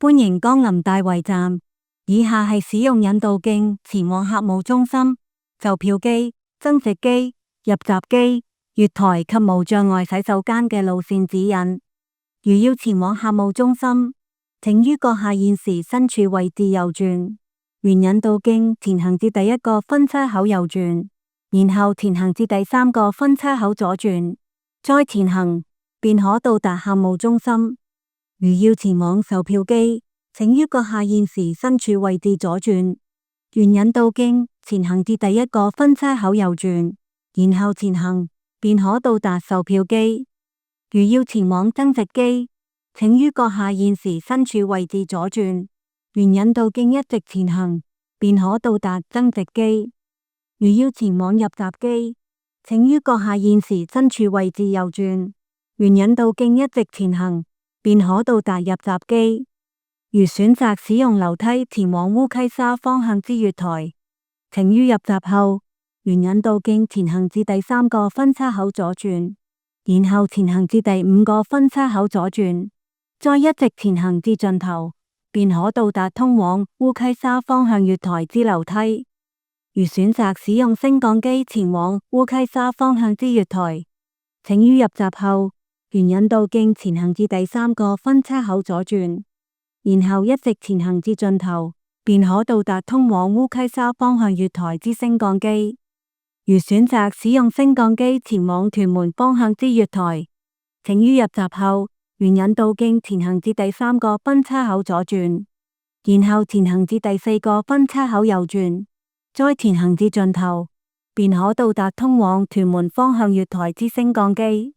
歡迎光臨大圍站。以下係使用引導徑前往客務中心、售票機、增值機、入閘機、月台及無障礙洗手間嘅路線指引。如要前往客務中心，請於閣下現時身處位置右轉，沿引導徑前行至第一個分叉口右轉，然後前行至第三個分叉口左轉，再前行，便可到達客務中心。如要前往售票機，請於閣下現時身處位置左轉，沿引導徑前行至第一個分叉口右轉，然後前行，便可到達售票機。如要前往增值機，請於閣下現時身處位置左轉，沿引導徑一直前行，便可到達增值機。如要前往入閘機，請於閣下現時身處位置右轉，沿引導徑一直前行，便可到達入閘機。如選擇使用樓梯前往烏溪沙方向之月台，請於入閘後，沿引導徑前行至第三個分叉口左轉，然後前行至第五個分叉口左轉，再一直前行至盡頭，便可到達通往烏溪沙方向月台之樓梯。如選擇使用升降機前往烏溪沙方向之月台，請於入閘後，沿引導徑前行至第三個分叉口左轉，然後一直前行至盡頭，便可到達通往烏溪沙方向月台之升降機。如選擇使用升降機前往屯門方向之月台，請於入閘後，沿引導徑前行至第三個分叉口左轉，然後前行至第四個分叉口右轉，再前行至盡頭，便可到達通往屯門方向月台之升降機。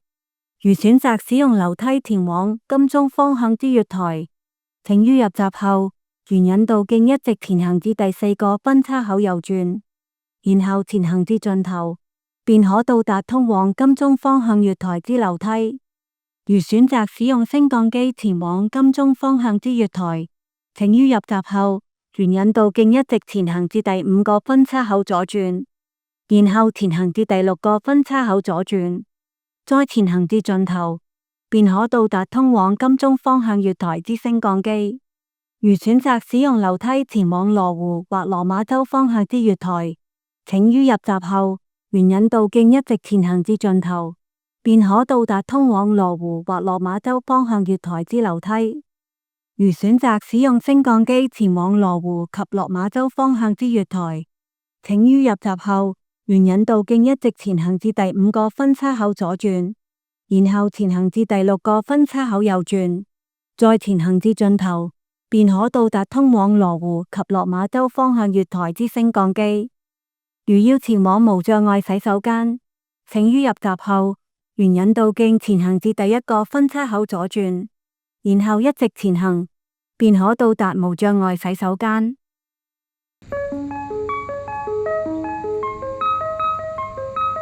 如選擇使用樓梯前往金鐘方向之月台，請於入閘後，沿引導徑一直前行至第四個分叉口右轉，然後前行至盡頭，便可到達通往金鐘方向月台之樓梯。如選擇使用升降機前往金鐘方向之月台，請於入閘後，沿引導徑一直前行至第五個分叉口左轉，然後前行至第六個分叉口左轉，再前行至盡頭，便可到達通往金鐘方向月台之升降機。如選擇使用樓梯前往羅湖或落馬洲方向之月台，請於入閘後，沿引導徑一直前行至盡頭，便可到達通往羅湖或落馬洲方向月台之樓梯。如選擇使用升降機前往羅湖及落馬洲方向之月台，請於入閘後，沿引導徑一直前行至第五個分叉口左轉，然後前行至第六個分叉口右轉，再前行至盡頭，便可到達通往羅湖及落馬洲方向月台之升降機。如要前往無障礙洗手間，請於入閘後，沿引導徑前行至第一個分叉口左轉，然後一直前行，便可到達無障礙洗手間。